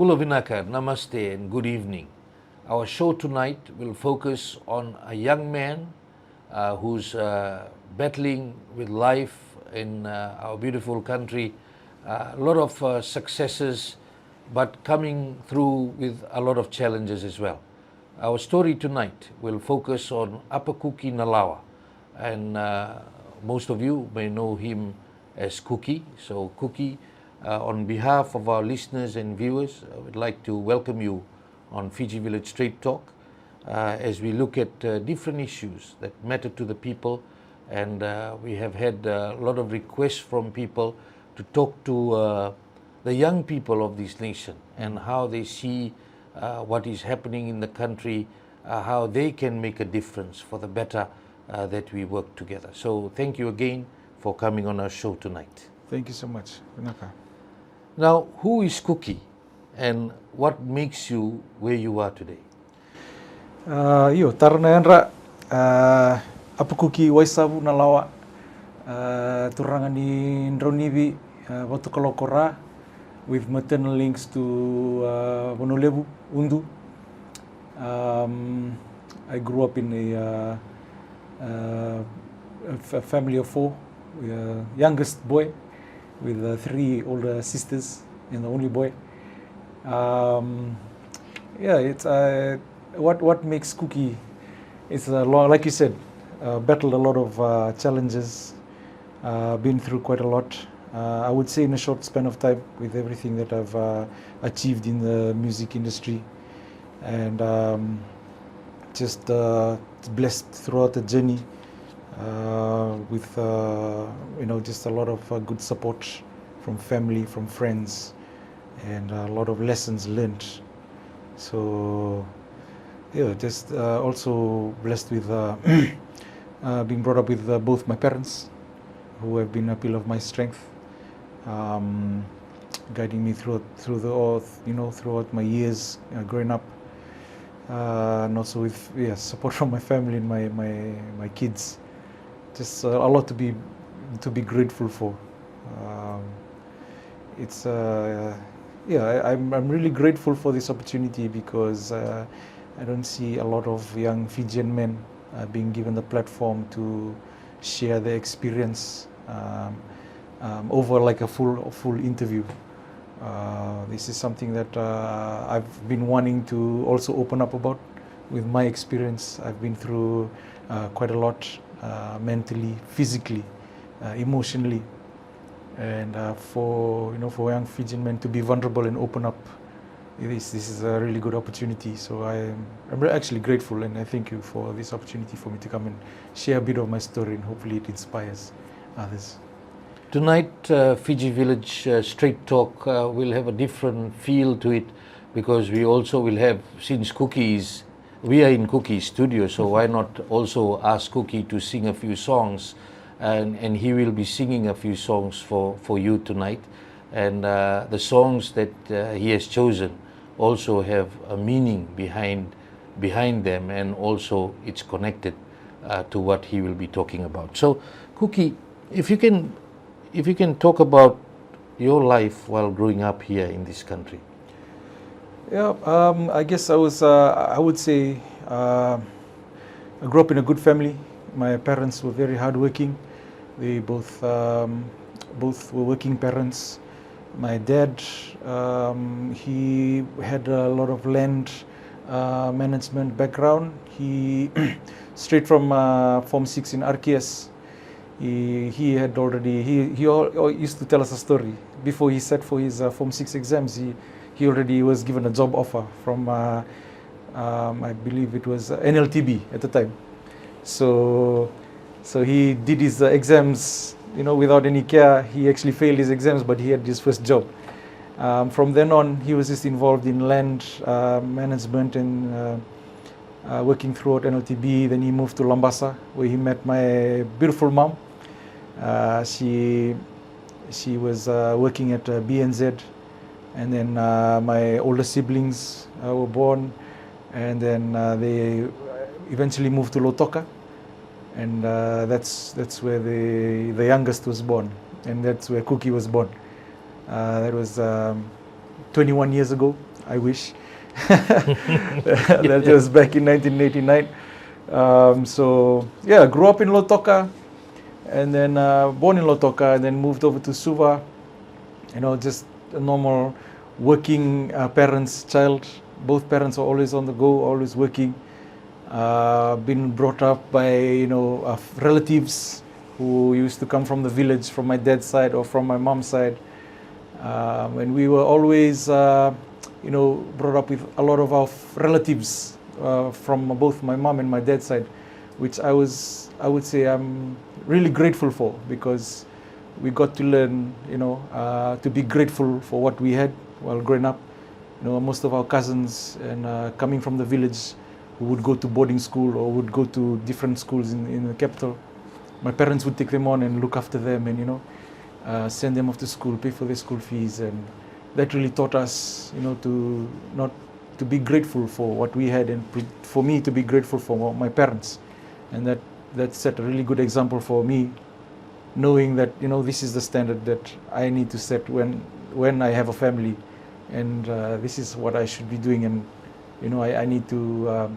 Bulavinaka, Namaste and good evening. Our show tonight will focus on a young man who's battling with life in our beautiful country. A lot of successes, but coming through with a lot of challenges as well. Our story tonight will focus on Apakuki Nalawa, and most of you may know him as Kuki. So Kuki, on behalf of our listeners and viewers, I would like to welcome you on Fiji Village Straight Talk as we look at different issues that matter to the people, and we have had a lot of requests from people to talk to the young people of this nation and how they see what is happening in the country, how they can make a difference for the better that we work together. So thank you again for coming on our show tonight. Thank you so much. Vinaka. Now, who is Kuki and what makes you where you are today? Tarana yanra Apakuki Waisabu Nalawa Turangani Ndronivi Watukalokora with maternal links to Wonolebu, Undu. I grew up in a family of four. The youngest boy with three older sisters and the only boy. It's what makes Kuki. It's like you said, battled a lot of challenges, been through quite a lot. I would say in a short span of time with everything that I've achieved in the music industry, and just blessed throughout the journey with just a lot of good support from family, from friends, and a lot of lessons learned. So just also blessed with being brought up with both my parents, who have been a pillar of my strength, guiding me throughout my years growing up, and also with support from my family and my kids. Just a lot to be grateful for. I'm really grateful for this opportunity because I don't see a lot of young Fijian men being given the platform to share their experience over like a full interview. This is something that I've been wanting to also open up about with my experience. I've been through quite a lot, mentally, physically, emotionally, and for young Fijian men to be vulnerable and open up, this is a really good opportunity. So I'm actually grateful, and I thank you for this opportunity for me to come and share a bit of my story, and hopefully it inspires others. Tonight, Fiji Village Straight Talk will have a different feel to it because we also will have, since we are in Kuki's studio, so why not also ask Kuki to sing a few songs, and he will be singing a few songs for you tonight, and the songs that he has chosen also have a meaning behind them, and also it's connected to what he will be talking about. So Kuki, if you can talk about your life while growing up here in this country. I guess I would say I grew up in a good family. My parents were very hardworking. They both were working parents. My dad, he had a lot of land management background. He straight from Form 6 in RKS. He had already, he used to tell us a story. Before he sat for his Form 6 exams, he already was given a job offer from, I believe it was NLTB at the time. So he did his exams, without any care. He actually failed his exams, but he had his first job. From then on, he was just involved in land management and working throughout NLTB. Then he moved to Lambasa, where he met my beautiful mom. She was working at BNZ, and then my older siblings were born, and then they eventually moved to Lotoka, and that's where the youngest was born, and that's where Kuki was born. That was 21 years ago, I wish. That was back in 1989. So yeah, grew up in Lautoka, and then born in Lautoka, and then moved over to Suva. You know, just a normal working parents' child. Both parents are always on the go, always working. Been brought up by, you know, relatives who used to come from the village, from my dad's side or from my mom's side. And we were always, you know, brought up with a lot of our relatives from both my mom and my dad's side, which I would say I'm really grateful for, because we got to learn, you know, to be grateful for what we had while growing up. You know, most of our cousins and coming from the village, who would go to boarding school or would go to different schools in the capital, my parents would take them on and look after them, and, you know, send them off to school, pay for their school fees, and that really taught us, you know, to be grateful for what we had, and for me to be grateful for my parents, and that set a really good example for me, knowing that, you know, this is the standard that I need to set when I have a family, and this is what I should be doing, and, you know, I need to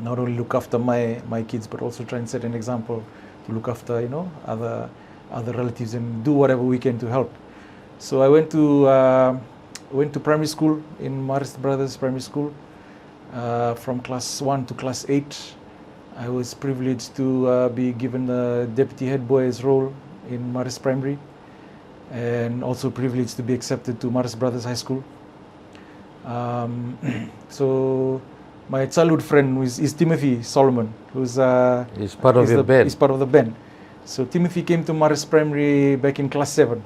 not only look after my kids, but also try and set an example to look after, you know, other relatives, and do whatever we can to help. So I went to primary school in Marist Brothers Primary School, from class 1 to class 8. I was privileged to be given the deputy head boy's role in Marist Primary, and also privileged to be accepted to Marist Brothers High School. So my childhood friend is Timothy Solomon, who's He's part of your band. He's part of the band. So Timothy came to Marist Primary back in class 7.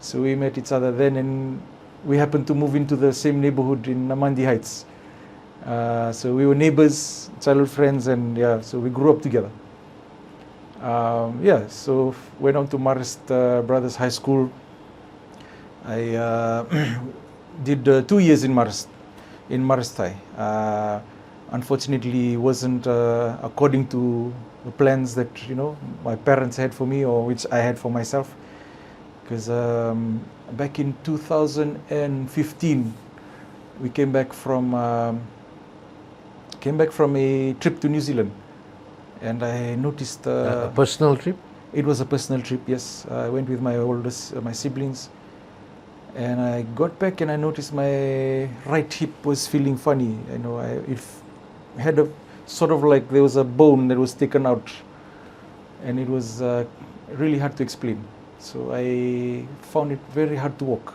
So we met each other then, and we happened to move into the same neighborhood in Namandi Heights. So we were neighbors, childhood friends, and yeah, so we grew up together. Yeah, so went on to Marist Brothers High School. I did 2 years in Marist High. Unfortunately, wasn't according to the plans that, you know, my parents had for me, or which I had for myself. Because back in 2015, we came back from a trip to New Zealand, and I noticed A personal trip? it was a personal trip. Yes, I went with my siblings, and I got back and I noticed my right hip was feeling funny. You know, it had a sort of like there was a bone that was taken out, and it was really hard to explain. So I found it very hard to walk,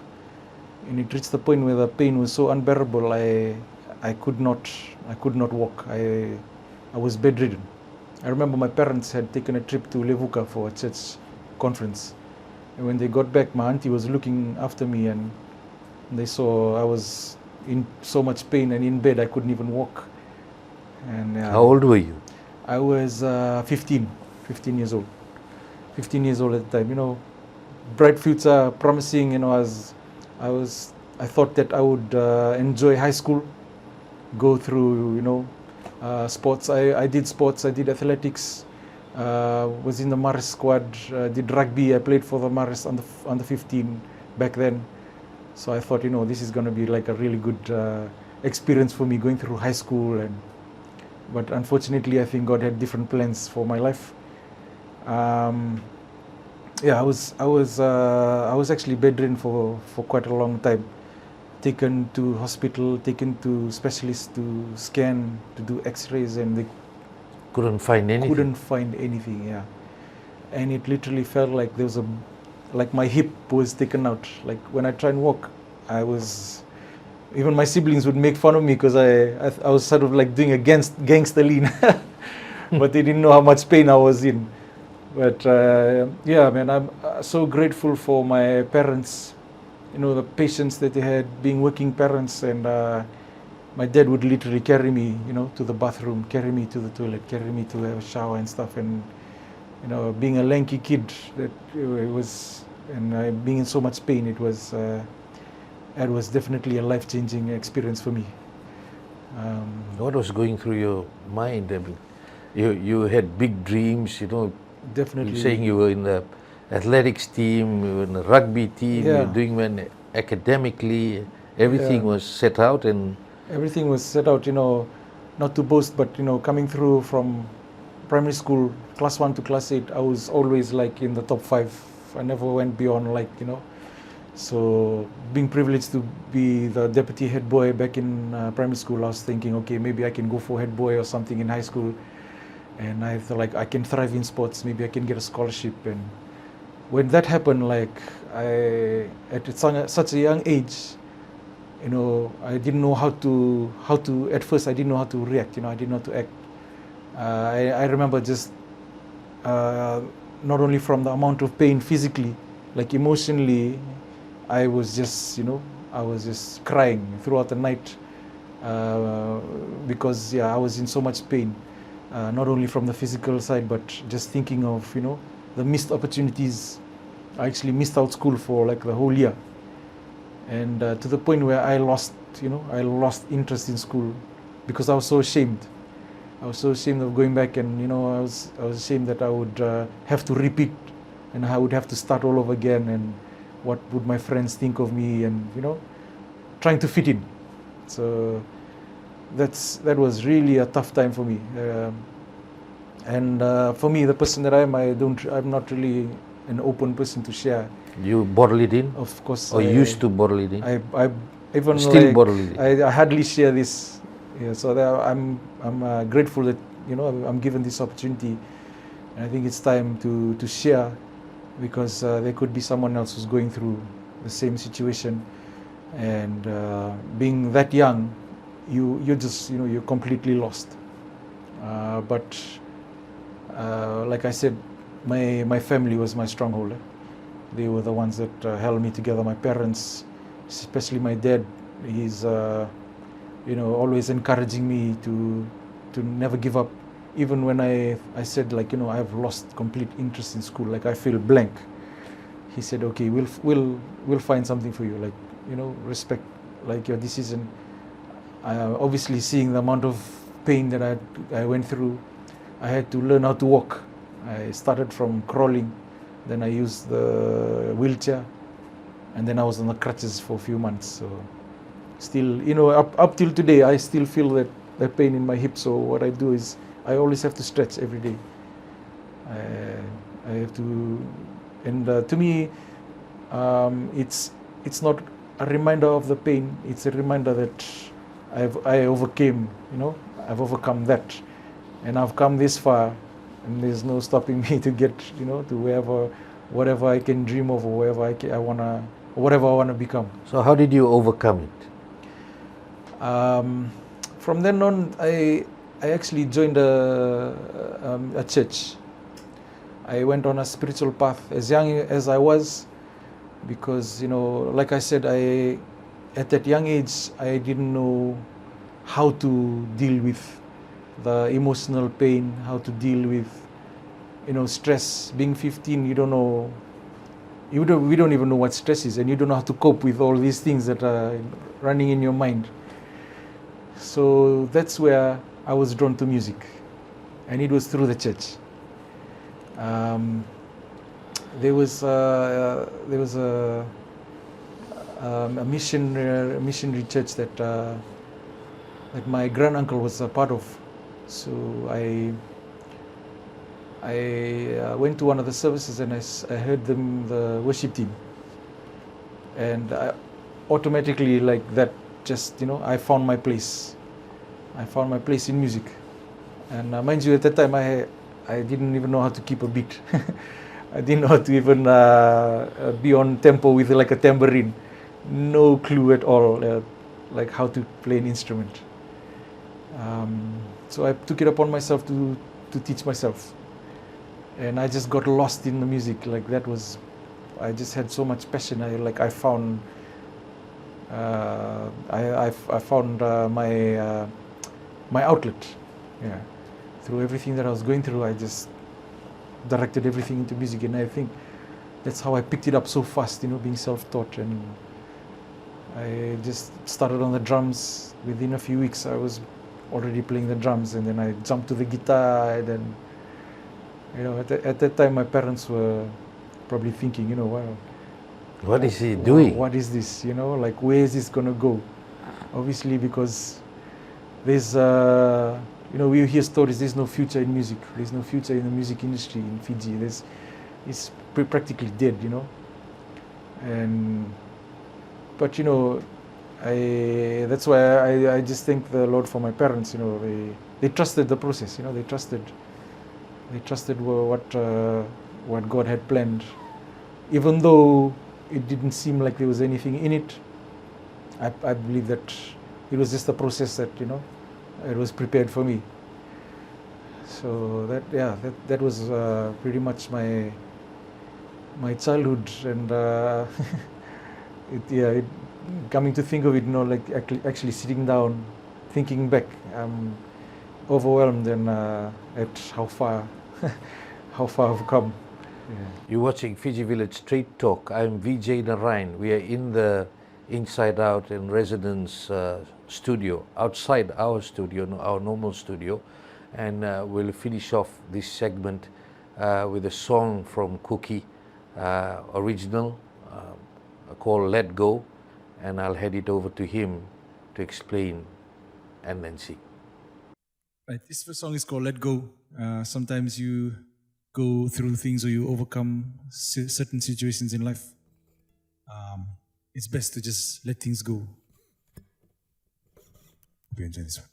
and it reached the point where the pain was so unbearable. I could not walk. I was bedridden. I remember my parents had taken a trip to Levuka for a church conference, and when they got back, my auntie was looking after me, and they saw I was in so much pain and in bed I couldn't even walk. And How old were you? I was 15 years old. 15 years old at the time. You know, bright future, promising. You know, I thought that I would enjoy high school, go through, you know, sports. I did sports. I did athletics. Was in the Maris squad. Did rugby. I played for the Maris under 15 back then. So I thought, you know, this is going to be like a really good experience for me going through high school. But unfortunately, I think God had different plans for my life. Yeah, I was actually bedridden for quite a long time. Taken to hospital, taken to specialists to scan, to do X-rays, and they Couldn't find anything? couldn't find anything. Yeah, and it literally felt like there was like my hip was taken out. Like when I try and walk, even my siblings would make fun of me because I was sort of like doing a gangster lean, but they didn't know how much pain I was in. But yeah, man, I'm so grateful for my parents, you know, the patience that they had, being working parents. And my dad would literally carry me, you know, to the bathroom, carry me to the toilet, carry me to have a shower and stuff. And, you know, being a lanky kid, being in so much pain, it was definitely a life-changing experience for me. What was going through your mind? I mean, you had big dreams, you know. Definitely. You're saying you were in the athletics team, you were in the rugby team, Yeah. you're doing well academically, Everything Yeah. was set out, and Everything was set out, not to boast, but coming through from primary school, class 1 to class 8, I was always like in the top 5. I never went beyond, like, so being privileged to be the deputy head boy back in primary school, I was thinking, okay, maybe I can go for head boy or something in high school. And I thought, like, I can thrive in sports, maybe I can get a scholarship. And when that happened, like, at such a young age, I didn't know how to at first I didn't know how to react, I didn't know how to act. I remember just not only from the amount of pain physically, like emotionally, I was just crying throughout the night because I was in so much pain, not only from the physical side, but just thinking of the missed opportunities. I actually missed out school for like the whole year, and to the point where I lost interest in school because I was so ashamed. I was so ashamed of going back, and I was ashamed that I would have to repeat, and I would have to start all over again, and what would my friends think of me, and trying to fit in. So that was really a tough time for me. And for me, the person that I'm not really an open person to share. you bottle it in, Of course, or used to bottle it in. I even Still like bottle it in. I hardly share this. Yeah, so I'm grateful that I'm given this opportunity, and I think it's time to share, because there could be someone else who's going through the same situation, and being that young, you're just you're completely lost. But like I said, my family was my stronghold. They were the ones that held me together. My parents, especially my dad, he's always encouraging me to never give up. Even when I said, like, I've lost complete interest in school, like I feel blank, he said, okay, we'll find something for you, like, respect like your decision. Obviously, seeing the amount of pain that I went through, I had to learn how to walk. I started from crawling, then I used the wheelchair, and then I was on the crutches for a few months. So still, up till today, I still feel that pain in my hip. So what I do is I always have to stretch every day. I have to, and to me, it's not a reminder of the pain. It's a reminder that I overcame. I've overcome that, and I've come this far, and there's no stopping me to get to whatever I can dream of, or whatever I wanna become. So how did you overcome it? From then on, I actually joined a church. I went on a spiritual path as young as I was, because like I said, at that young age, I didn't know how to deal with the emotional pain, how to deal with stress. Being 15, we don't even know what stress is, and you don't know how to cope with all these things that are running in your mind. So that's where I was drawn to music, and it was through the church. There was a missionary church that my granduncle was a part of. So I went to one of the services, and I heard the worship team, and I automatically, like that, just I found my place. I found my place in music, and mind you, at that time I didn't even know how to keep a beat. I didn't know how to even be on tempo with like a tambourine. No clue at all, like how to play an instrument. So I took it upon myself to teach myself, and I just got lost in the music. Like I just had so much passion. I found my outlet. Yeah, through everything that I was going through, I just directed everything into music, and I think that's how I picked it up so fast. Being self-taught, and I just started on the drums. Within a few weeks, I was already playing the drums, and then I jumped to the guitar. And then, at that time, my parents were probably thinking, wow, What is he doing? What is this? Like where is this going to go? Obviously, because there's, we hear stories. There's no future in music. There's no future in the music industry in Fiji. It's practically dead. But that's why I just thank the Lord for my parents. They trusted the process. They trusted what God had planned, even though it didn't seem like there was anything in it. I believe that it was just a process that it was prepared for me. So that was pretty much my childhood, and coming to think of it, like actually sitting down, thinking back, I'm overwhelmed and at how far I've come. Yeah. You're watching Fiji Village Straight Talk. I'm Vijay Narayan. We are in the Inside Out and Residence studio, outside our studio, our normal studio, and we'll finish off this segment with a song from Kuki, original, called Let Go, and I'll hand it over to him to explain and then sing. Right, this first song is called Let Go. Sometimes you go through things or you overcome certain situations in life. It's best to just let things go. Hope you enjoy this one.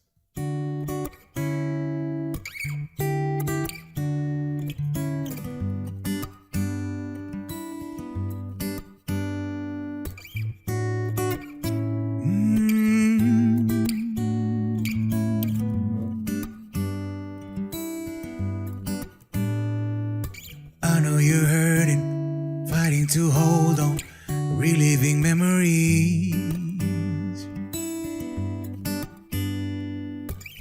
I know you're hurting, fighting to hold on, reliving memories.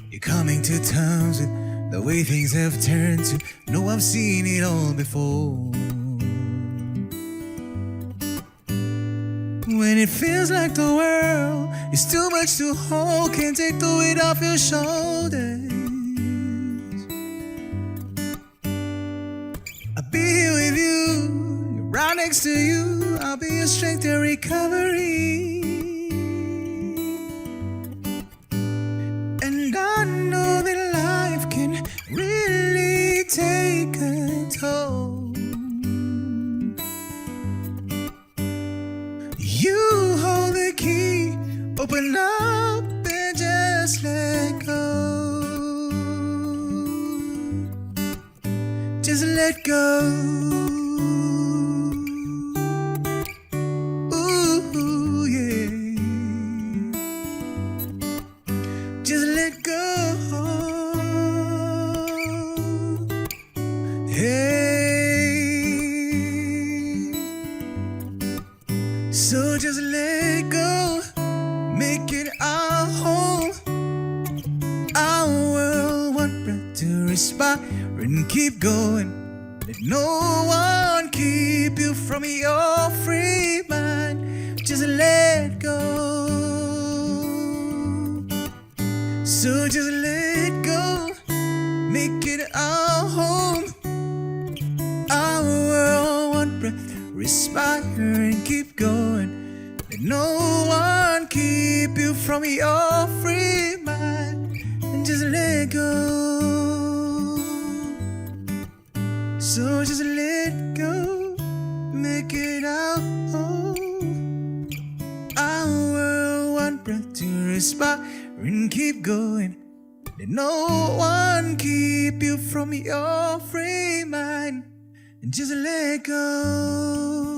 You're coming to terms with the way things have turned to. No, I've seen it all before. When it feels like the world is too much to hold, can't take the weight off your shoulders. I'll be here with you, right next to you. I'll be your strength and recovery. And I know that life can really take a toll. You hold the key, open up and just let go. Just let go. Ooh, yeah. Just let go. Hey. So just let go. Make it our home. Our world, one breath to respire and keep going. Let no one keep you from your free mind. Just let go. So just let go. Make it our home. Our world, one breath, respire and keep going. Let no one keep you from your free mind. And just let go. So just let go, make it our home. Our world, one breath to respire and keep going. Let no one keep you from your free mind. And just let go.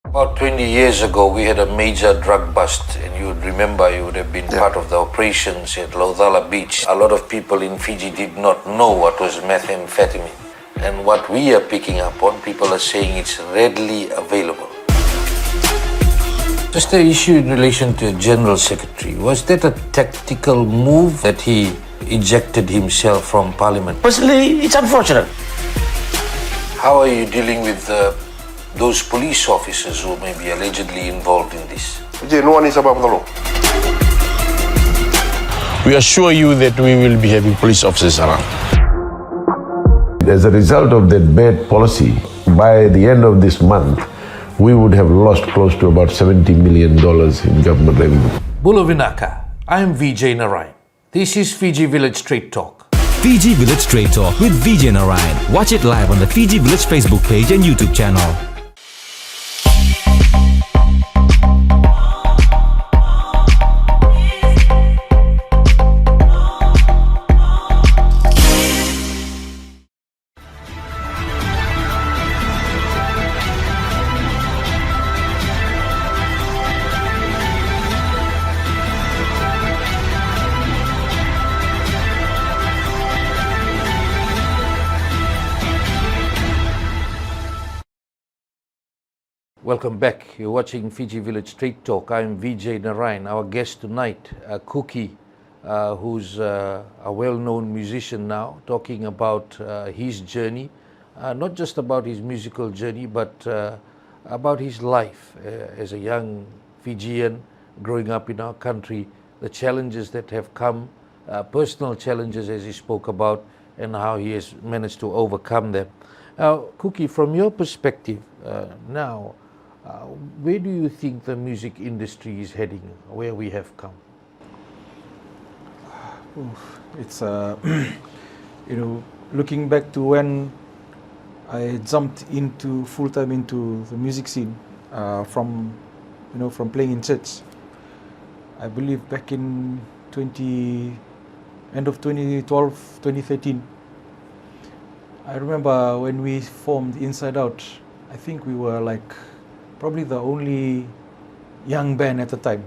About 20 years ago, we had a major drug bust, and you would remember, you would have been part of the operations at Laudala Beach. A lot of people in Fiji did not know what was methamphetamine. and what we are picking up on, people are saying it's readily available. Just the issue in relation to General Secretary, was that a tactical move that he ejected himself from Parliament? Personally, it's unfortunate. How are you dealing with those police officers who may be allegedly involved in this? Vijay, no one is above the law. We assure you that we will be having police officers around. As a result of that bad policy, by the end of this month, we would have lost close to about $70 million in government revenue. Bula Vinaka, I am Vijay Narayan. This is Fiji Village Straight Talk. Fiji Village Straight Talk with Vijay Narayan. Watch it live on the Fiji Village Facebook page and YouTube channel. Welcome back. You're watching Fiji Village Straight Talk. I'm Vijay Narayan. Our guest tonight, Kuki, who's a well-known musician now, talking about his journey, not just about his musical journey, but about his life as a young Fijian growing up in our country, the challenges that have come, personal challenges as he spoke about, and how he has managed to overcome them. Now, Kuki, from your perspective now, where do you think the music industry is heading, where we have come? It's looking back to when I jumped into full-time into the music scene from playing in church. I believe back in end of 2012, 2013. I remember when we formed Inside Out, I think we were like probably the only young band at the time.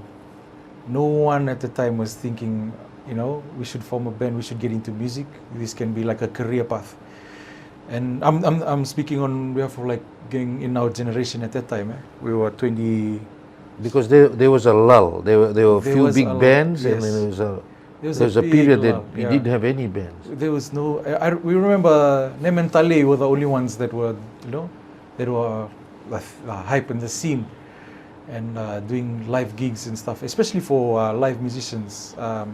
No one at the time was thinking, we should form a band, we should get into music. This can be like a career path. And I'm speaking on behalf of like getting in our generation at that time. We were 20. Because there was a lull. There were a few big bands, yes. And then there was a big period that lull, we yeah. didn't have any bands. There was no. We remember Nem and Tale were the only ones that were, that were hype in the scene and doing live gigs and stuff, especially for live musicians. Live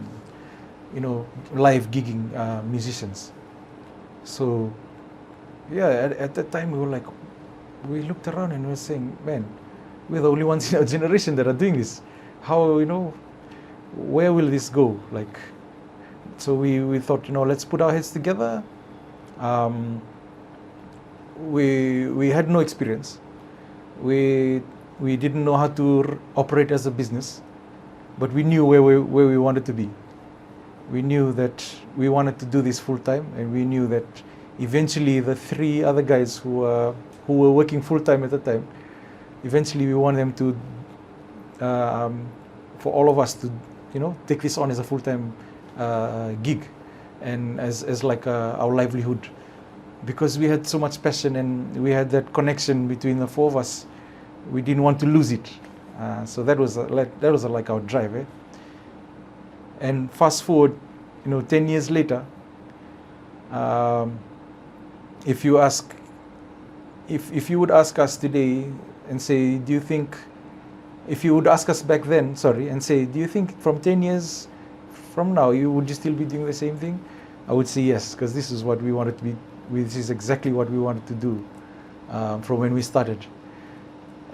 gigging musicians. So, yeah, at that time we looked around and we were saying, man, we're the only ones in our generation that are doing this. How, where will this go? So we thought, let's put our heads together. We had no experience. We didn't know how to operate as a business, but we knew where we wanted to be. We knew that we wanted to do this full time, and we knew that eventually the three other guys who were working full time at the time, eventually we want them to, for all of us to, take this on as a full time gig, and as like our livelihood, because we had so much passion and we had that connection between the four of us. We didn't want to lose it, so that was like our drive. And fast forward, 10 years later, if you would ask us today and say, do you think, if you would ask us back then, and say, do you think from 10 years from now would you still be doing the same thing? I would say yes, because this is what we wanted to be. This is exactly what we wanted to do from when we started.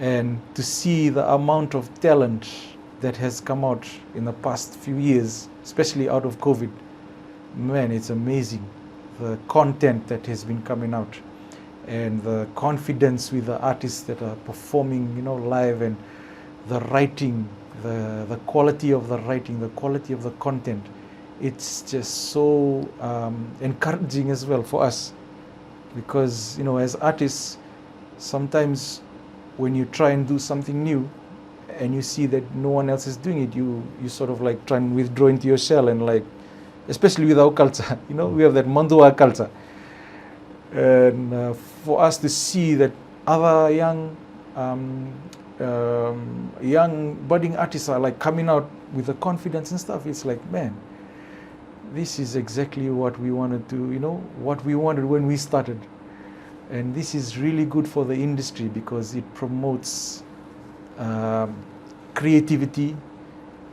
And to see the amount of talent that has come out in the past few years, especially out of COVID, man, it's amazing. The content that has been coming out and the confidence with the artists that are performing, live, and the writing, the quality of the writing, the quality of the content. It's just so encouraging as well for us, because, as artists, sometimes when you try and do something new and you see that no one else is doing it, you sort of like try and withdraw into your shell, and especially with our culture, we have that Mandua culture. And for us to see that other young budding artists are like coming out with the confidence and stuff, it's like, man, this is exactly what we wanted to, what we wanted when we started. And this is really good for the industry because it promotes creativity,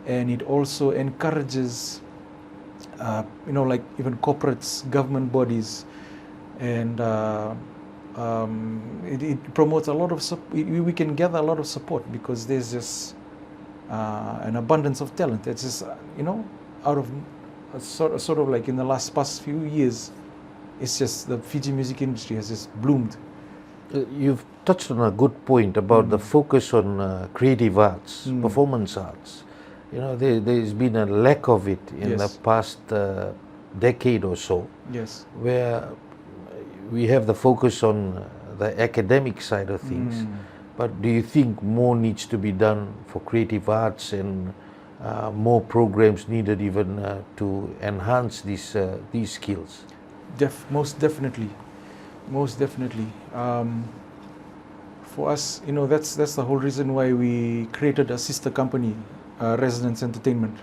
and it also encourages, like even corporates, government bodies, and it promotes a lot of we can gather a lot of support because there's just an abundance of talent. It's just out of sort of like in the past few years, it's just the Fiji music industry has just bloomed. You've touched on a good point about the focus on creative arts, performance arts. There's been a lack of it in the past decade or so. Yes. Where we have the focus on the academic side of things. But do you think more needs to be done for creative arts, and more programs needed even to enhance these skills? Most definitely. For us, that's the whole reason why we created a sister company, Resonance Entertainment.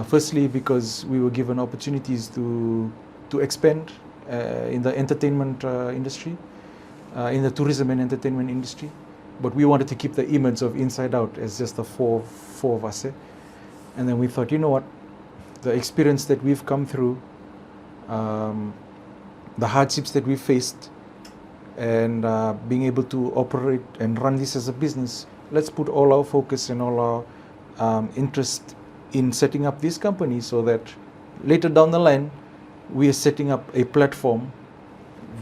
Firstly, because we were given opportunities to expand in the entertainment industry, in the tourism and entertainment industry, but we wanted to keep the image of Inside Out as just the four of us. And then we thought, you know what, the experience that we've come through, the hardships that we faced, and being able to operate and run this as a business, let's put all our focus and all our interest in setting up this company so that later down the line, we are setting up a platform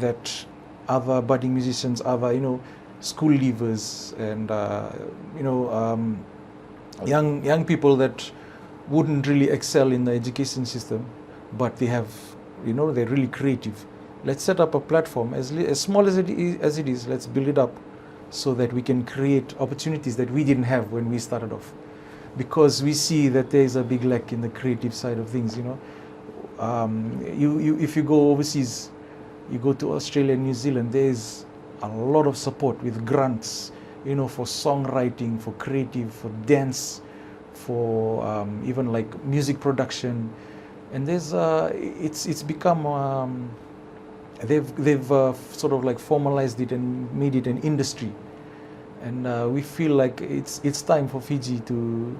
that other budding musicians, other school leavers, and young people that wouldn't really excel in the education system, but they have, they're really creative. Let's set up a platform as small as it is. Let's build it up so that we can create opportunities that we didn't have when we started off, because we see that there is a big lack in the creative side of things. If you go overseas, you go to Australia and New Zealand, there is a lot of support with grants, for songwriting, for creative, for dance, for even like music production, and there's it's become they've sort of like formalized it and made it an industry, and we feel like it's time for Fiji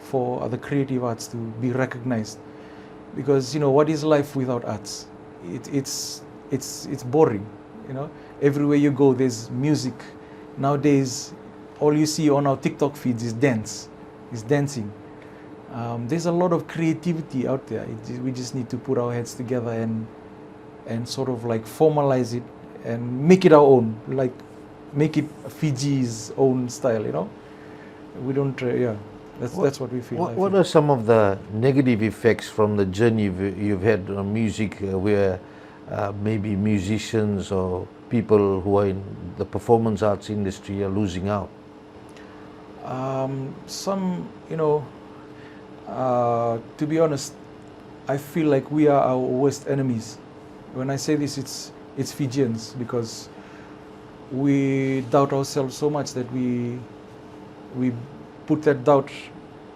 for the creative arts to be recognized, because what is life without arts? It's boring. Everywhere you go there's music. Nowadays all you see on our TikTok feeds is dancing. There's a lot of creativity out there. We just need to put our heads together and sort of like formalize it and make it our own, like make it Fiji's own style. We don't that's what we feel. What are some of the negative effects from the journey you've had on music, where maybe musicians or people who are in the performance arts industry are losing out? To be honest, I feel like we are our worst enemies. When I say this, it's Fijians, because we doubt ourselves so much that we put that doubt,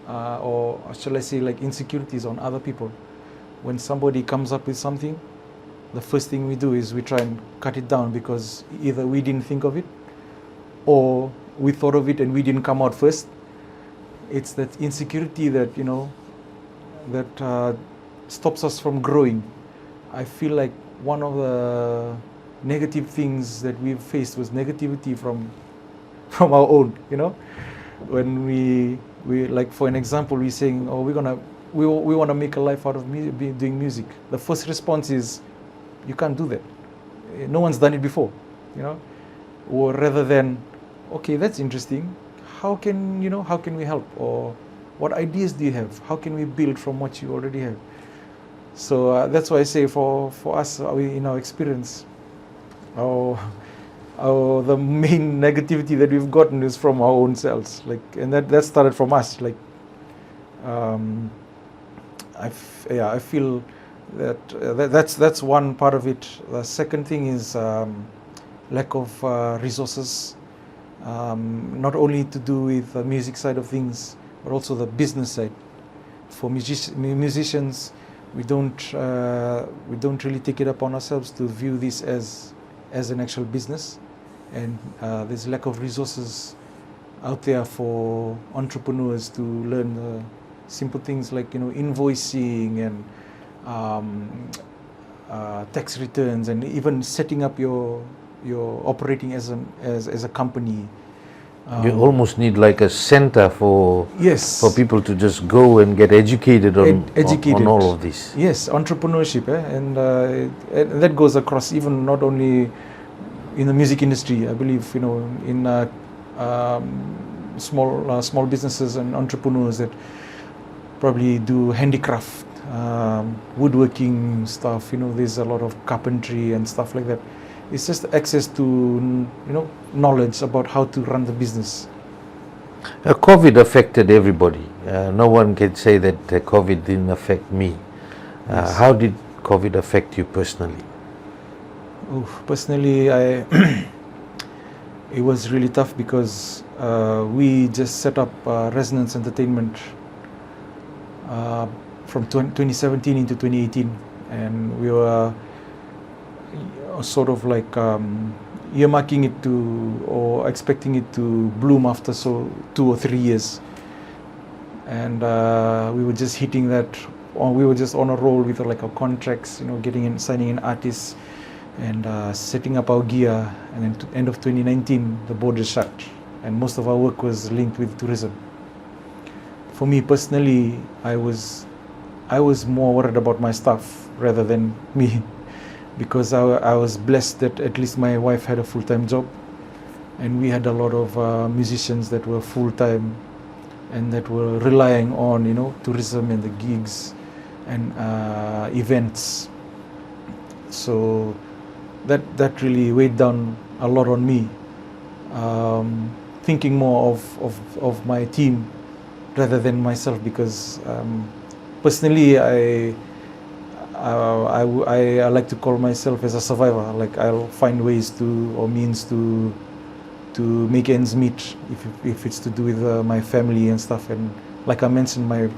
or shall I say like insecurities, on other people. When somebody comes up with something, the first thing we do is we try and cut it down, because either we didn't think of it, or we thought of it and we didn't come out first. It's that insecurity that that stops us from growing. I feel like one of the negative things that we've faced was negativity from our own. When we like, for an example, we're saying, oh, we want to make a life out of doing music. The first response is, you can't do that. No one's done it before, Or rather than, okay, that's interesting. How can we help? Or what ideas do you have? How can we build from what you already have? So that's why I say for us, in our experience, the main negativity that we've gotten is from our own selves. And that started from us. I feel That's one part of it. The second thing is lack of resources, not only to do with the music side of things, but also the business side. For musicians, we don't really take it upon ourselves to view this as an actual business, and there's lack of resources out there for entrepreneurs to learn the simple things like invoicing and tax returns, and even setting up your operating as a company. You almost need like a center for Yes. for people to just go and get educated on all of this. Yes, entrepreneurship, and that goes across even not only in the music industry. I believe in small businesses and entrepreneurs that probably do handicraft, woodworking stuff. There's a lot of carpentry and stuff like that. It's just access to knowledge about how to run the business. COVID affected everybody. No one can say that COVID didn't affect me. Yes. How did COVID affect you personally? Personally, it was really tough because we just set up Resonance Entertainment from 2017 into 2018, and we were sort of like earmarking it to, or expecting it to bloom after 2 or 3 years, and we were just hitting that, or we were just on a roll with like our contracts, getting in, signing in artists, and setting up our gear. And then end of 2019, the borders shut, and most of our work was linked with tourism. For me personally, I was more worried about my staff rather than me, because I was blessed that at least my wife had a full-time job, and we had a lot of musicians that were full-time and that were relying on tourism and the gigs and events. So that really weighed down a lot on me, thinking more of my team rather than myself, because personally I like to call myself as a survivor. Like, I'll find ways to, or means to make ends meet if it's to do with my family and stuff. And like I mentioned, my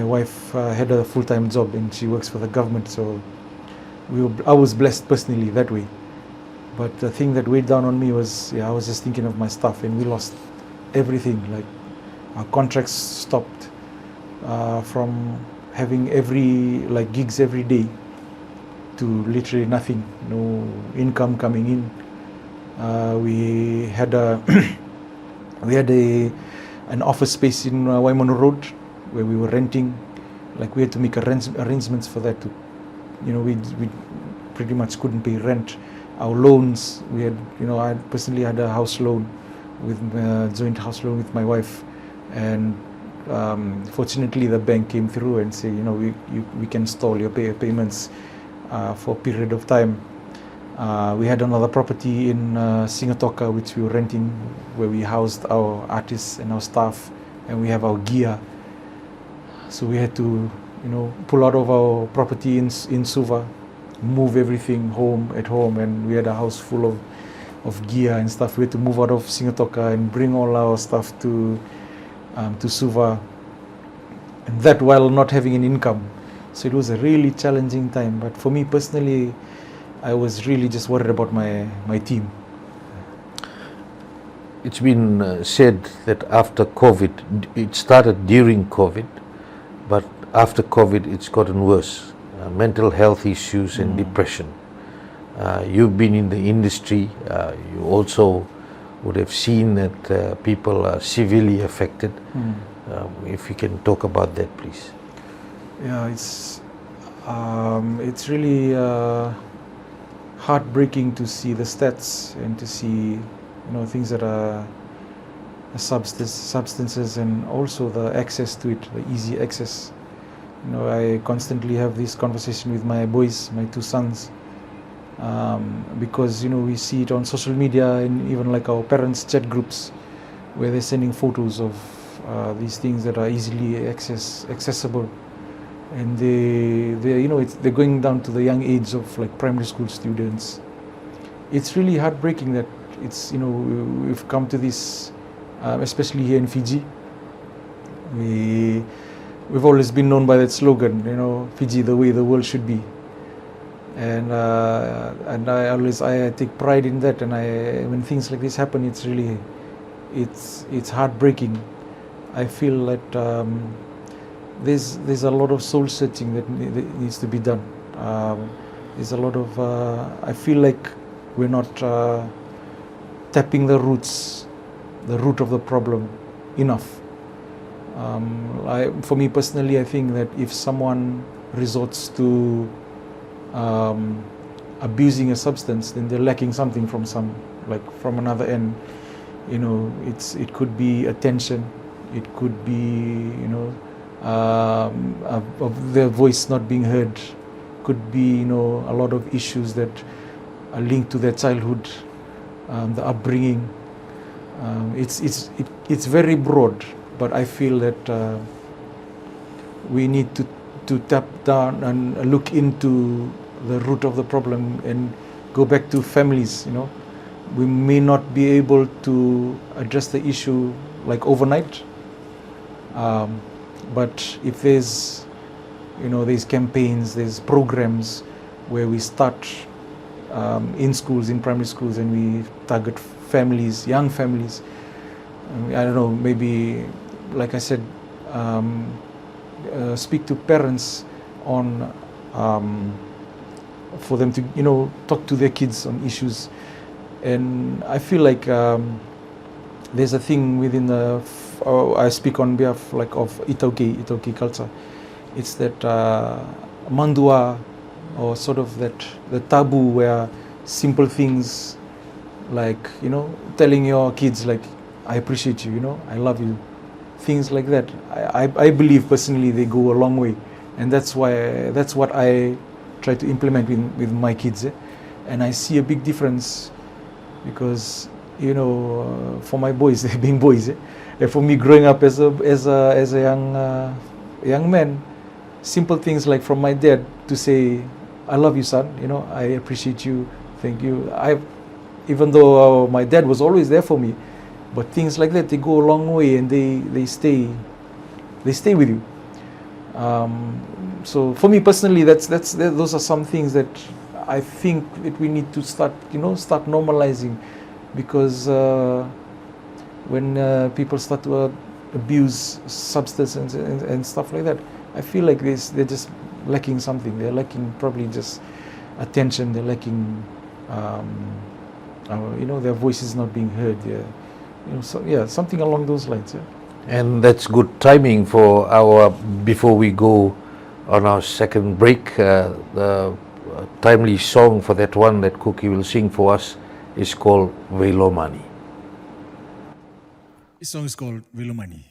wife had a full-time job and she works for the government, so I was blessed personally that way. But the thing that weighed down on me was, I was just thinking of my stuff, and we lost everything. Like, our contracts stopped from having gigs every day to literally nothing, no income coming in. We had an office space in Waimono Road where we were renting. Like, we had to make arrangements for that. We pretty much couldn't pay rent. Our loans, we had, I personally had a house loan, with joint house loan with my wife, and fortunately the bank came through and said, we can stall your payments for a period of time. We had another property in Singatoka which we were renting, where we housed our artists and our staff, and we have our gear. So we had to pull out of our property in Suva, move everything at home, and we had a house full of gear and stuff. We had to move out of Singatoka and bring all our stuff to Suva, and that while not having an income. So it was a really challenging time. But for me personally, I was really just worried about my team. It's been said that after COVID, it started during COVID, but after COVID it's gotten worse. Mental health issues and depression. You've been in the industry, you also would have seen that people are severely affected. If you can talk about that, please. Yeah, it's really heartbreaking to see the stats and to see things that are substances, and also the access to it, the easy access. I constantly have this conversation with my boys, my 2 sons, because we see it on social media, and even like our parents' chat groups, where they're sending photos of these things that are easily accessible, and they're going down to the young age of like primary school students. It's really heartbreaking that we've come to this, especially here in Fiji. We've always been known by that slogan, Fiji the way the world should be, and I take pride in that. And when things like this happen, it's heartbreaking. I feel that there's a lot of soul searching that needs to be done. There's a lot of I feel like we're not tapping the root of the problem enough. For me personally, I think that if someone resorts to abusing a substance, then they're lacking something from another end. It could be attention, it could be of their voice not being heard, could be a lot of issues that are linked to their childhood, the upbringing. It's very broad, but I feel that we need to tap down and look into the root of the problem and go back to families. We may not be able to address the issue like overnight, but if there's campaigns, there's programs where we start in schools, in primary schools, and we target families, young families. I don't know, maybe, like I said, speak to parents on for them to talk to their kids on issues. And I feel like there's a thing within I speak on behalf of iTaukei culture. It's that mandua, or sort of the taboo where simple things like telling your kids like, I appreciate you, I love you, things like that. I believe personally they go a long way, and that's what I try to implement with my kids, and I see a big difference, because for my boys, they being boys, and for me growing up as a young man, simple things like from my dad to say, I love you, son, I appreciate you, thank you. Even though my dad was always there for me, but things like that, they go a long way, and they stay with you. So for me personally, those are some things that I think that we need to start normalizing, because when people start to abuse substances and stuff like that, I feel like they're just lacking something. They're lacking probably just attention. They're lacking, their voices not being heard. Something along those lines. Yeah. And that's good timing for before we go on our second break. The timely song for that one that Kuki will sing for us is called VEILOMANI. This song is called VEILOMANI.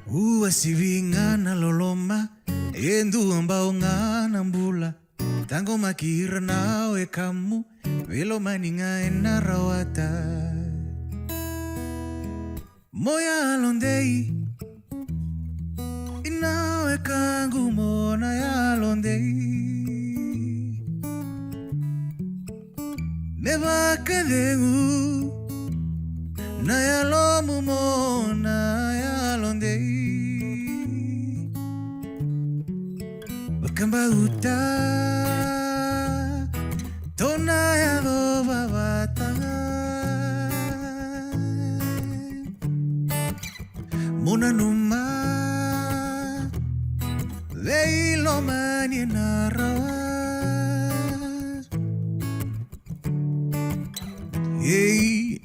Ua sivinga na loloma, endu ambao ngana mbula, tango makira nawe kamu, VEILOMANI ngae na rawata. Moya alondei, inawe kangu mona ya alondei. Neba kadengu, na ya lomu mona ya alondei. Bakamba uta, tona ya do babata. Mona numa, VEILOMANI narawa. Hey,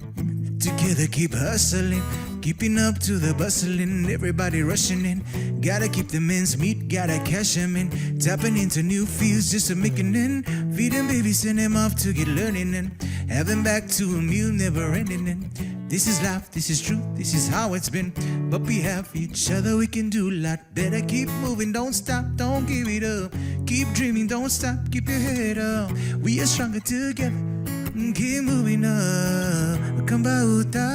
together keep hustling, keeping up to the bustling, everybody rushing in. Gotta keep the men's meat, gotta cash them in. Tapping into new fields just to make it in. Feeding babies, send them off to get learning and have them back to a meal never ending in. This is life, this is true, this is how it's been. But we have each other, we can do a lot better. Keep moving, don't stop, don't give it up. Keep dreaming, don't stop, keep your head up. We are stronger together, keep moving up. Kambauta,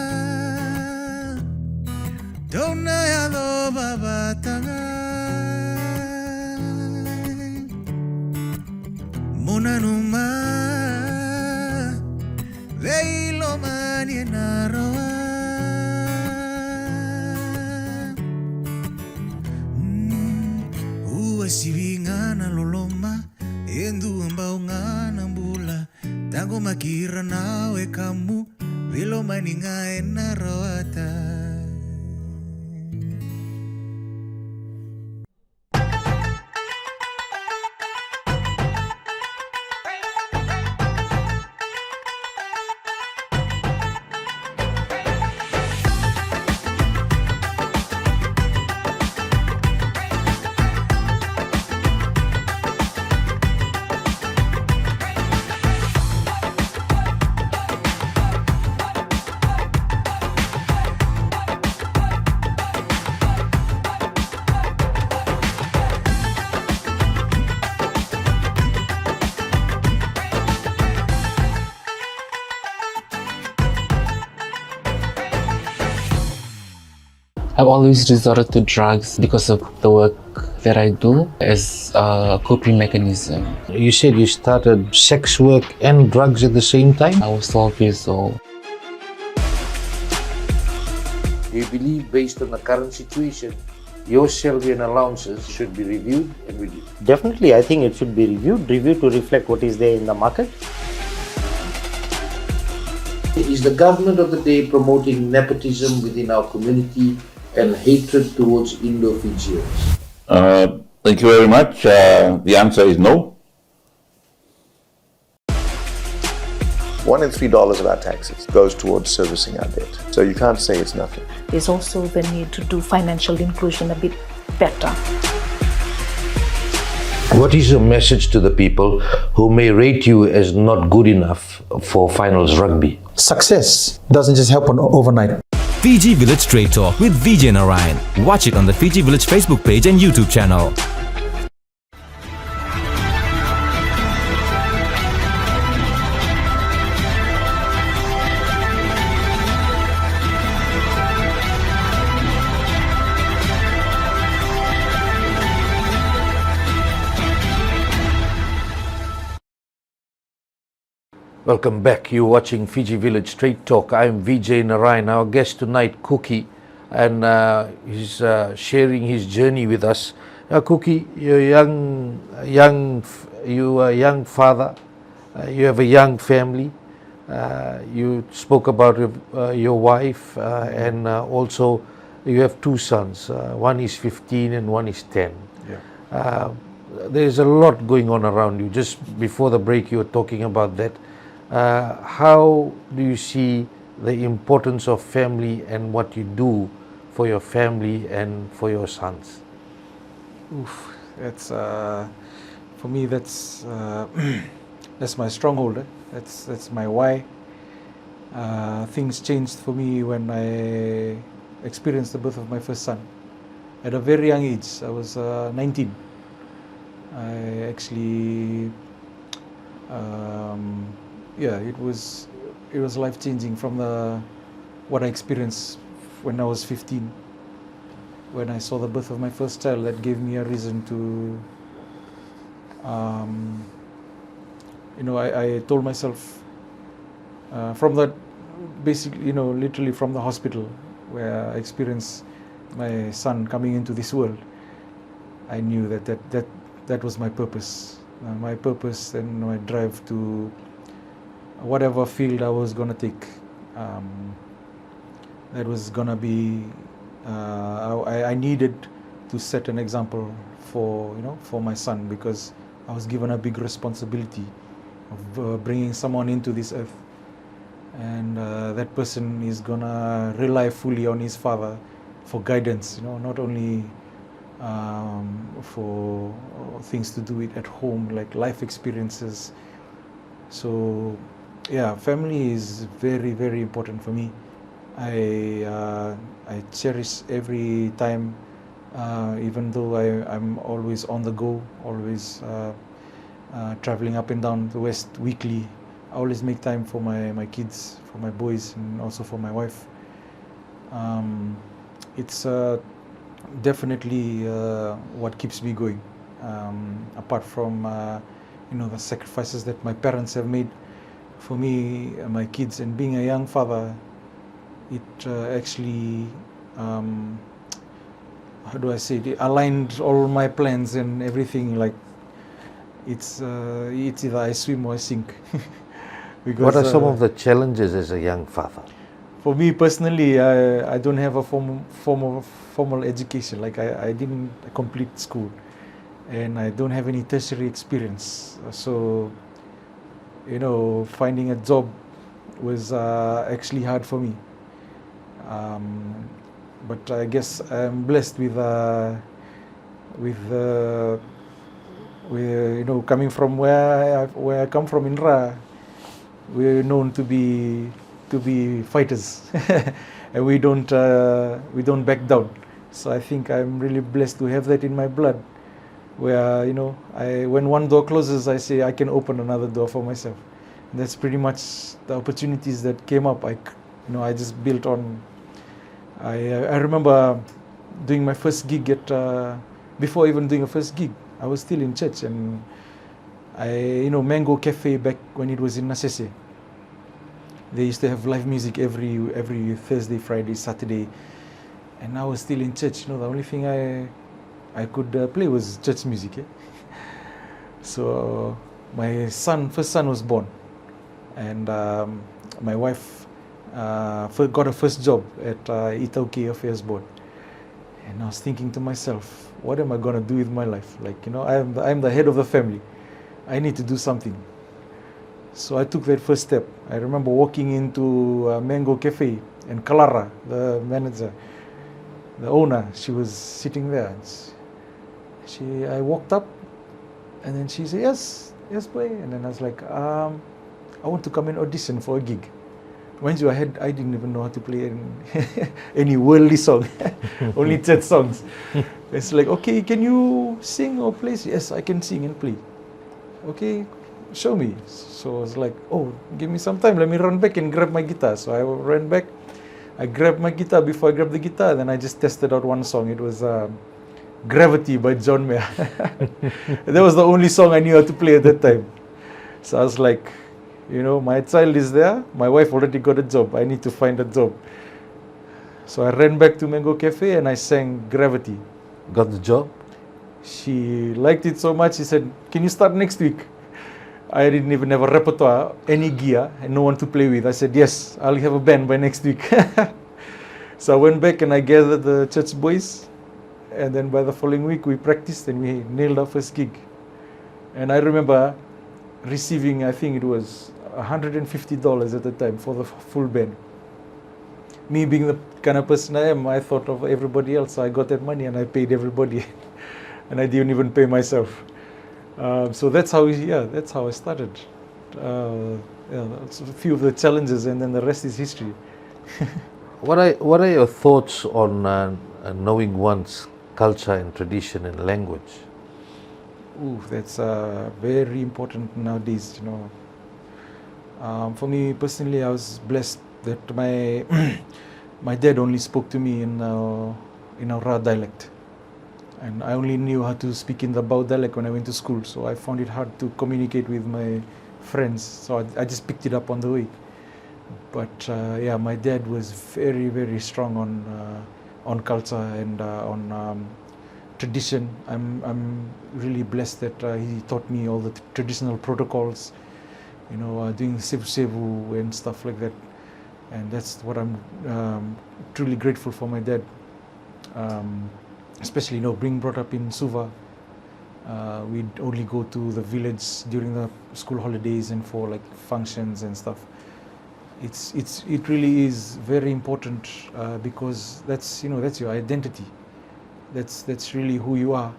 don't know ya lo babatanga. sibingana loloma endu ambao ngana mbula tango makira nawe kamu vilomani ngae narawata. I've always resorted to drugs because of the work that I do as a coping mechanism. You said you started sex work and drugs at the same time? I was 12 years old. Do you believe, based on the current situation, your salary and allowances should be reviewed and reduced? Definitely, I think it should be reviewed to reflect what is there in the market. Is the government of the day promoting nepotism within our community and hatred towards Indo-Fijians? Thank you very much. The answer is no. $1 in $3 of our taxes goes towards servicing our debt. So you can't say it's nothing. There's also the need to do financial inclusion a bit better. What is your message to the people who may rate you as not good enough for finals rugby? Success doesn't just happen overnight. Fiji Village Straight Talk with Vijay Narayan. Watch it on the Fiji Village Facebook page and YouTube channel. Welcome back. You're watching Fiji Village Straight Talk. I'm Vijay Narayan. Our guest tonight, Kuki, and he's sharing his journey with us. Kuki, you're a young father. You have a young family. You spoke about your wife, and also you have two sons. One is 15 and one is 10. Yeah. There's a lot going on around you. Just before the break, you were talking about that. How do you see the importance of family and what you do for your family and for your sons? Oof, that's for me. That's that's my stronghold. That's my why. Things changed for me when I experienced the birth of my first son. At a very young age, I was 19. I actually. It was life changing from what I experienced when I was 15. When I saw the birth of my first child, that gave me a reason to, I told myself from that, basically, literally from the hospital where I experienced my son coming into this world, I knew that was my purpose. My purpose and my drive to whatever field I was going to take, that was going to be, I needed to set an example for my son, because I was given a big responsibility of bringing someone into this earth, and that person is going to rely fully on his father for guidance, not only for things to do it at home, like life experiences. So yeah, family is very, very important for me. I cherish every time, even though I'm always on the go, always traveling up and down the West weekly. I always make time for my kids, for my boys, and also for my wife. It's definitely what keeps me going. Apart from the sacrifices that my parents have made for me, my kids, and being a young father, it actually how do I say it, aligned all my plans and everything. Like it's either I swim or I sink. Because, what are some of the challenges as a young father? For me personally, I don't have a formal education. Like I didn't complete school, and I don't have any tertiary experience. So, you know, finding a job was actually hard for me. But I guess I'm blessed with you know, coming from where I come from in Ra. We're known to be fighters, and we don't back down. So I think I'm really blessed to have that in my blood, where, you know, when one door closes, I say I can open another door for myself. And that's pretty much the opportunities that came up. I just built on. I remember doing my first gig before even doing a first gig, I was still in church, and Mango Cafe, back when it was in Nasese, they used to have live music every Thursday, Friday, Saturday, and I was still in church. The only thing I could play was church music. So my first son was born, and my wife got her first job at iTaukei Affairs Board, and I was thinking to myself, what am I going to do with my life? Like, I'm the head of the family. I need to do something. So I took that first step. I remember walking into Mango Cafe, and Clara, the manager, the owner, she was sitting there. I walked up, and then she said, yes, boy. And then I was like, I want to come and audition for a gig. Mind you, I didn't even know how to play any worldly song, only church songs. It's like, okay, can you sing or play? Yes, I can sing and play. Okay, show me. So I was like, oh, give me some time. Let me run back and grab my guitar. So I ran back. I grabbed my guitar. Before I grabbed the guitar, then I just tested out one song. It was Gravity by John Mayer. That was the only song I knew how to play at that time. So I was like, my child is there. My wife already got a job. I need to find a job. So I ran back to Mango Cafe and I sang Gravity. Got the job? She liked it so much, she said, can you start next week? I didn't even have a repertoire, any gear, and no one to play with. I said, yes, I'll have a band by next week. So I went back and I gathered the church boys, and then by the following week we practiced and we nailed our first gig. And I remember receiving, I think it was $150 at the time for the full band. Me being the kind of person I am, I thought of everybody else, so I got that money and I paid everybody. And I didn't even pay myself. So that's how I started. That's a few of the challenges, and then the rest is history. What are your thoughts on knowing one's culture and tradition and language? Ooh, that's very important nowadays. For me personally, I was blessed that my dad only spoke to me in our Ra dialect, and I only knew how to speak in the Bau dialect when I went to school. So I found it hard to communicate with my friends. So I just picked it up on the way. But my dad was very, very strong on culture and on tradition. I'm really blessed that he taught me all the traditional protocols, doing sevu and stuff like that. And that's what I'm truly grateful for my dad. Especially, being brought up in Suva, we'd only go to the village during the school holidays and for like functions and stuff. It really is very important because that's your identity. That's really who you are,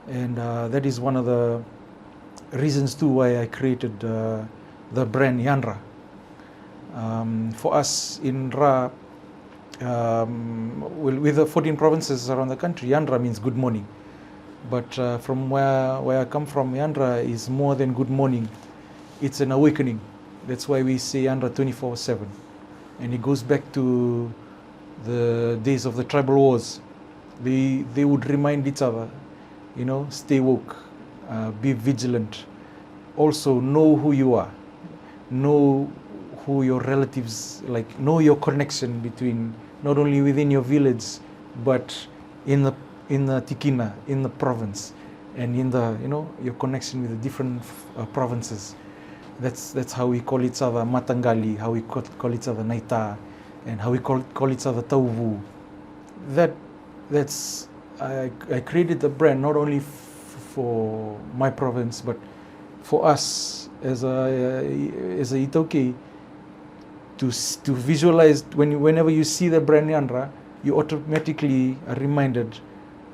and that is one of the reasons too why I created the brand Yanra. For us in Ra, with the 14 provinces around the country, Yanra means good morning. But from where I come from, Yanra is more than good morning. It's an awakening. That's why we say Yanra 24/7. And it goes back to the days of the tribal wars. They would remind each other, stay woke, be vigilant. Also know who you are. Know who your relatives, know your connection between, not only within your village, but in the Tikina, in the province, and in the your connection with the different provinces. That's how we call each other Matangali, how we call each other Naita, and how we call each other Tauvu. That's I created the brand not only for my province, but for us as a iTaukei to visualize. Whenever you see the brand Yandra, you automatically are reminded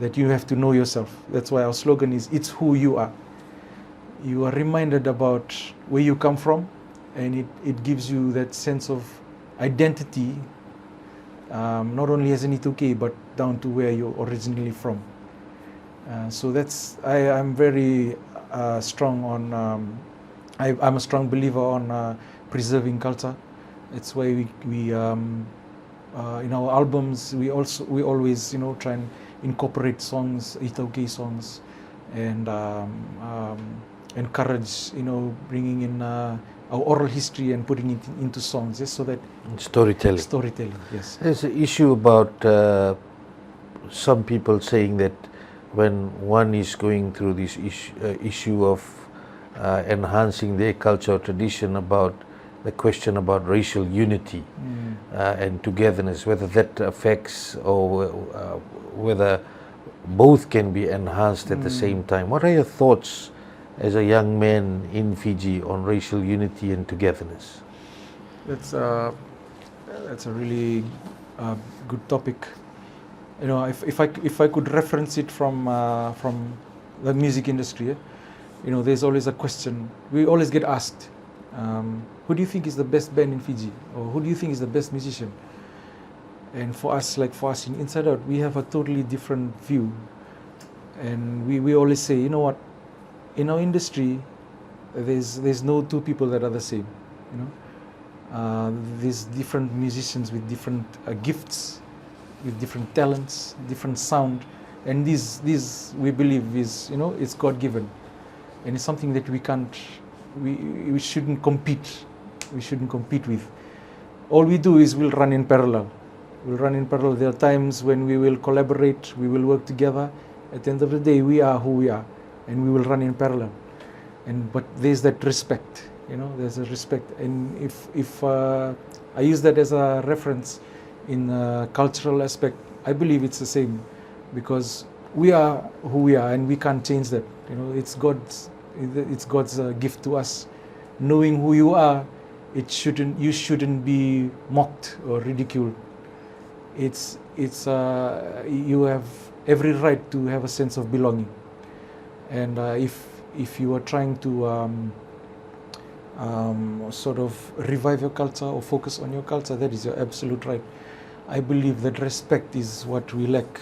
that you have to know yourself. That's why our slogan is, it's who you are. You are reminded about where you come from, and it gives you that sense of identity, not only as an iTaukei, but down to where you're originally from. So that's, I'm very strong on, I'm a strong believer on preserving culture. It's why we in our albums, we always try and incorporate songs, iTaukei songs, and encourage bringing in our oral history and putting it into songs, just so that storytelling, yes. There's an issue about some people saying that when one is going through this issue of enhancing their culture or tradition, about the question about racial unity and togetherness, whether that affects or whether both can be enhanced at the same time. What are your thoughts as a young man in Fiji on racial unity and togetherness? That's a really good topic. If I could reference it from the music industry, there's always a question. We always get asked, who do you think is the best band in Fiji, or who do you think is the best musician? And for us in Inside Out, we have a totally different view, and we always say, you know what, in our industry, there's no two people that are the same. There's different musicians with different gifts, with different talents, different sound, and these we believe is it's God-given, and it's something that we shouldn't compete. We shouldn't compete with. All we do is we'll run in parallel. There are times when we will collaborate, we will work together. At the end of the day, we are who we are, and we will run in parallel. But there's that respect, there's a respect. And if I use that as a reference in a cultural aspect, I believe it's the same, because we are who we are, and we can't change that. It's God's gift to us. Knowing who you are, you shouldn't be mocked or ridiculed. You have every right to have a sense of belonging, and if you are trying to sort of revive your culture or focus on your culture, that is your absolute right. I believe that respect is what we lack,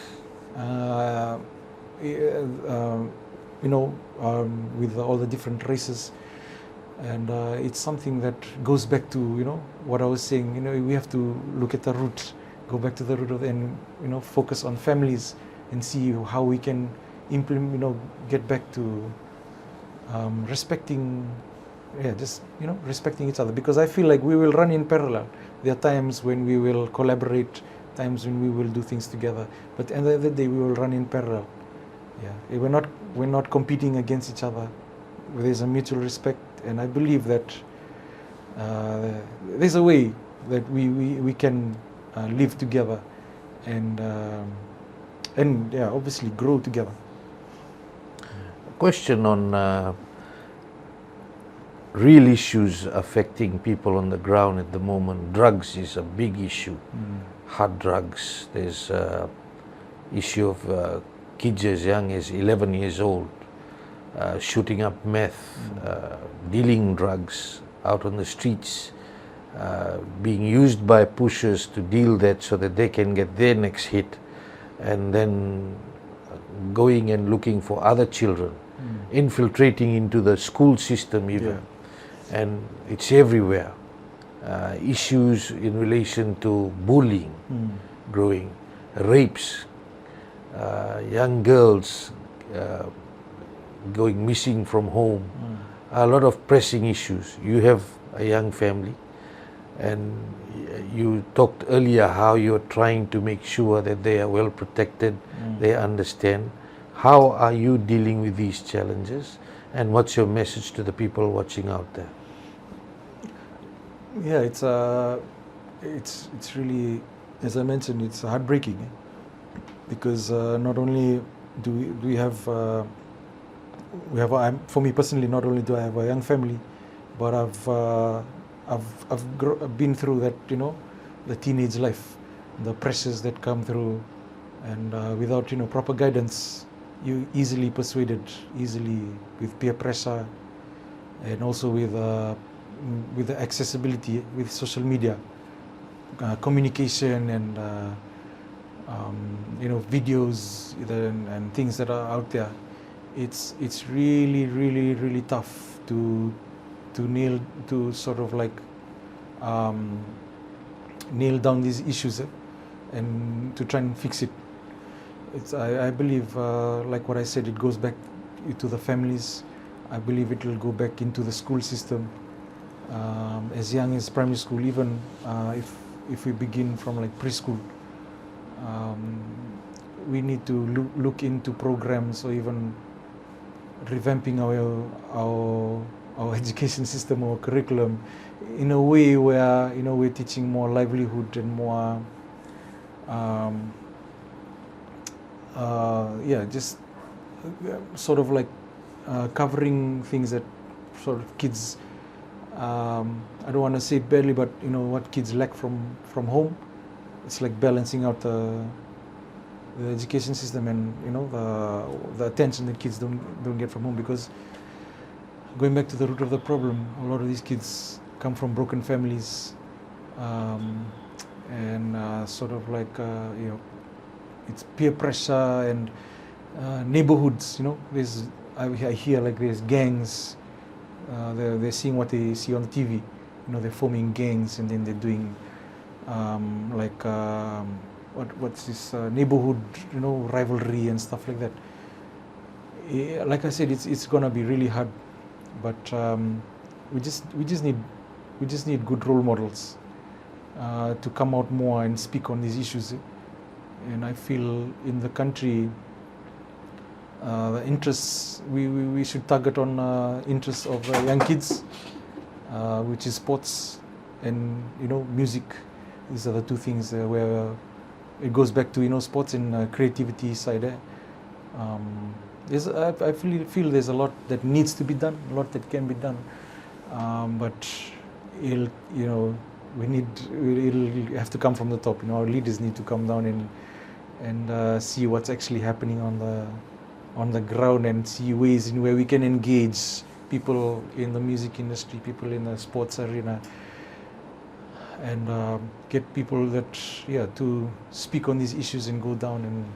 with all the different races, and it's something that goes back to what I was saying. We have to look at the root. Go back to the root of, and focus on families and see how we can implement, get back to respecting, respecting each other. Because I feel like we will run in parallel. There are times when we will collaborate, times when we will do things together. But at the end of the day, we will run in parallel. Yeah, we're not competing against each other. There's a mutual respect, and I believe that there's a way that we can live together and obviously grow together. Question on real issues affecting people on the ground at the moment. Drugs is a big issue. Hard drugs. There's issue of kids as young as 11 years old shooting up meth, dealing drugs out on the streets, being used by pushers to deal that so that they can get their next hit, and then going and looking for other children, infiltrating into the school system even, and it's everywhere. Issues in relation to bullying growing, rapes, young girls going missing from home, a lot of pressing issues. You have a young family. And you talked earlier how you're trying to make sure that they are well protected, they understand. How are you dealing with these challenges, and what's your message to the people watching out there? Yeah, it's really, as I mentioned, it's heartbreaking, because not only do we have for me personally, not only do I have a young family, but I've been through that, the teenage life, the pressures that come through, and without proper guidance, you easily persuaded, easily with peer pressure, and also with the accessibility with social media, communication, and videos and things that are out there. It's really, really, really tough to nail down these issues, and to try and fix it. I believe, like what I said, it goes back to the families. I believe it will go back into the school system, as young as primary school, even if we begin from like preschool. We need to look into programs, or even revamping our education system or curriculum in a way where we're teaching more livelihood and more just sort of like covering things that sort of kids, I don't want to say it badly, but what kids lack from home. It's like balancing out the education system, and the attention that kids don't get from home. Because going back to the root of the problem, a lot of these kids come from broken families, and sort of like it's peer pressure and neighborhoods. I hear like there's gangs. They're seeing what they see on the TV. They're forming gangs, and then they're doing what's this neighborhood rivalry and stuff like that. Like I said, it's gonna be really hard, but we just need good role models to come out more and speak on these issues. And I feel in the country, the interests, we should target on interests of young kids, which is sports and music. These are the two things where it goes back to sports and creativity side. I feel there's a lot that needs to be done, a lot that can be done, but it'll have to come from the top. Our leaders need to come down and see what's actually happening on the ground, and see ways in where we can engage people in the music industry, people in the sports arena, and get people to speak on these issues and go down, and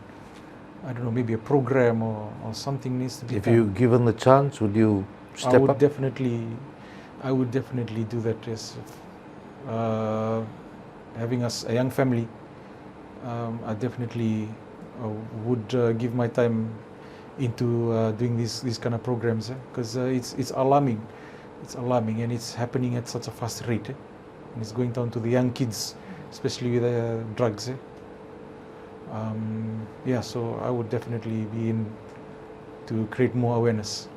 I don't know, maybe a program or something needs to be done. If you given the chance, would you step up? I would definitely do that. Yes, having a young family, I definitely would give my time into doing these kind of programs, because it's alarming. It's alarming, and it's happening at such a fast rate. And it's going down to the young kids, especially with drugs. So I would definitely be in to create more awareness.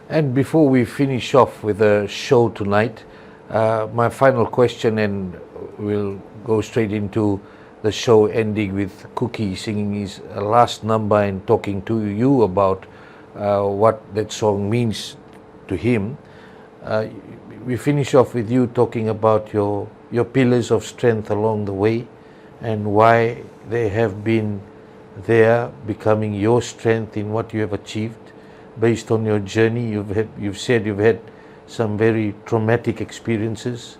And before we finish off with the show tonight, my final question, and we'll go straight into the show ending with Kuki singing his last number and talking to you about what that song means to him. We finish off with you talking about your pillars of strength along the way, and why they have been there, becoming your strength in what you have achieved based on your journey. You've said you've had some very traumatic experiences,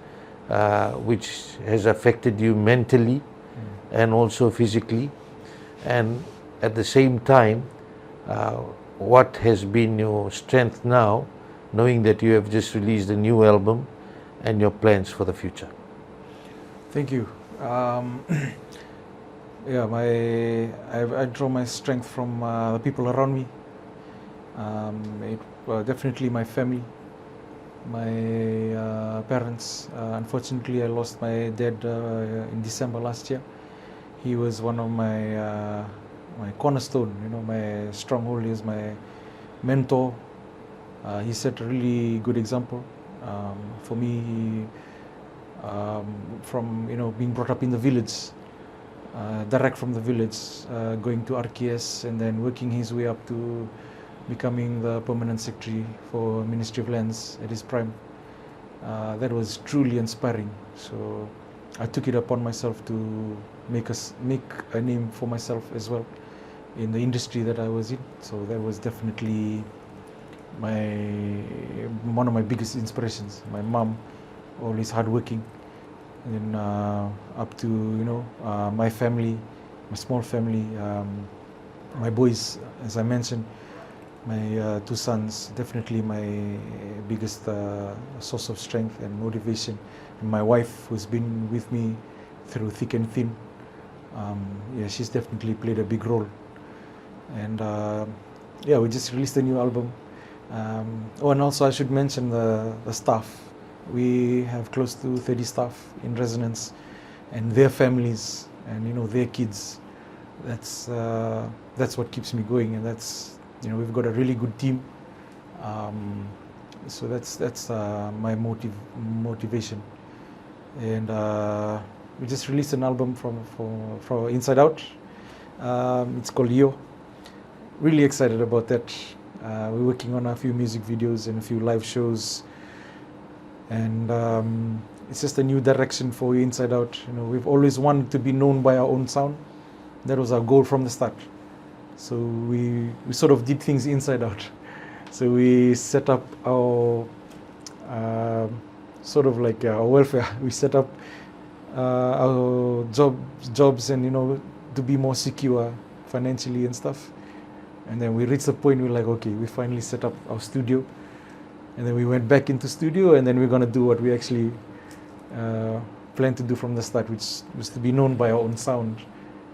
which has affected you mentally and also physically, and at the same time, what has been your strength now, knowing that you have just released a new album, and your plans for the future? Thank you. I draw my strength from the people around me. Definitely my family. my parents. Unfortunately, I lost my dad in December last year. He was one of my cornerstone, my stronghold. He was my mentor. He set a really good example for me. From being brought up in the village, direct from the village, going to RKS and then working his way up to becoming the permanent secretary for Ministry of Lands at his prime. That was truly inspiring. So I took it upon myself to make a name for myself as well in the industry that I was in. So that was definitely one of my biggest inspirations. My mom, always hardworking, and up to my family, my small family, my boys, as I mentioned, my 2 sons, definitely my biggest source of strength and motivation. And my wife, who's been with me through thick and thin, she's definitely played a big role. And we just released a new album. And also I should mention the staff. We have close to 30 staff in Resonance, and their families, and their kids. That's what keeps me going, and that's we've got a really good team. So that's my motivation. And we just released an album from Inside Out. It's called Yo. Really excited about that. We're working on a few music videos and a few live shows. And it's just a new direction for Inside Out. We've always wanted to be known by our own sound. That was our goal from the start. So we sort of did things inside out. So we set up our sort of like our welfare. We set up our jobs and to be more secure financially and stuff. And then we reached the point we're like, okay, we finally set up our studio. And then we went back into studio, and then we're going to do what we actually planned to do from the start, which was to be known by our own sound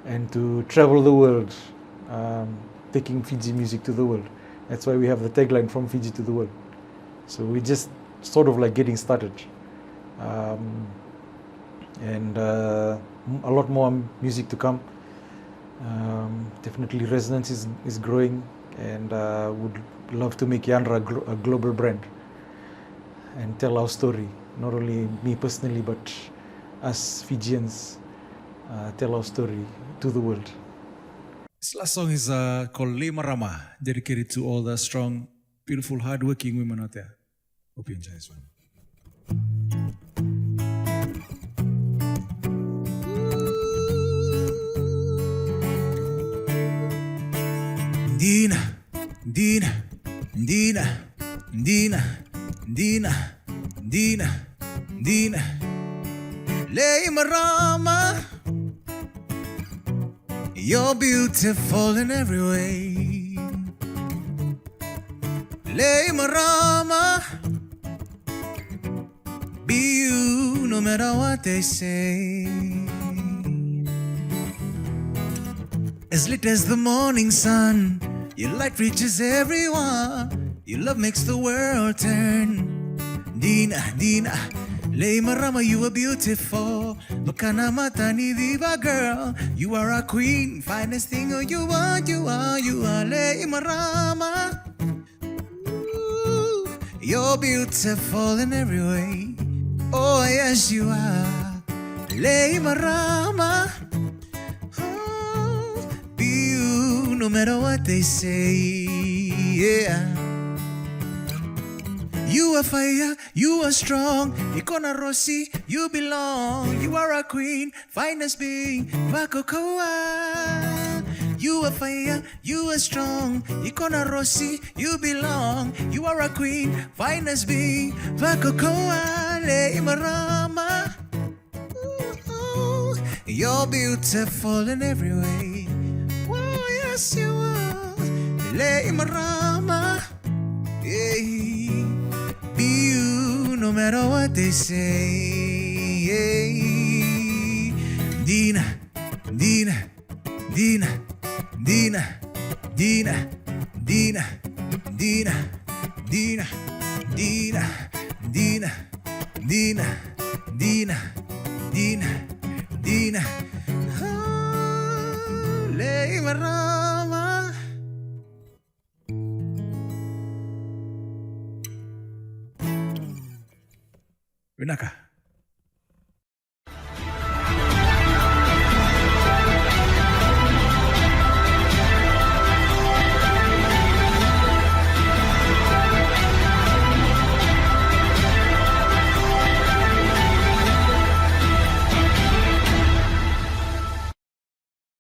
and to travel the world, taking Fiji music to the world. That's why we have the tagline, from Fiji to the world. So we just sort of like getting started. And a lot more music to come. Definitely Resonance is growing, and would love to make Yanra a global brand and tell our story. Not only me personally, but us Fijians, tell our story to the world. This last song is called MARAMA, dedicated to all the strong, beautiful, hardworking women out there. Hope you enjoy this one. Dina, Dina, Dina, Dina, Dina, Dina, Dina, Lay Marama. You're beautiful in every way. Lay Marama. Be you no matter what they say. As lit as the morning sun, your light reaches everyone. Your love makes the world turn. Dina, Dina, Lay Marama, you are beautiful. Makana mata ni diva girl. You are a queen, finest thing you are, you are, you are Lay Marama. Ooh, you're beautiful in every way. Oh yes you are, Lay Marama. Oh, be you no matter what they say, yeah. You are fire, you are strong. Ikona Rossi, you belong. You are a queen, finest being, Vakokoa. You are fire, you are strong. Ikona Rossi, you belong. You are a queen, finest being, Vakokoa. Lay Marama. You're beautiful in every way. Oh yes you are, Lay Marama. Yeah. Be you no matter what they say. Dina, Dina, Dina, Dina, Dina, Dina, Dina, Dina, Dina, Dina, Dina, Dina, Dina, Dina. Lei marama. Benarkah?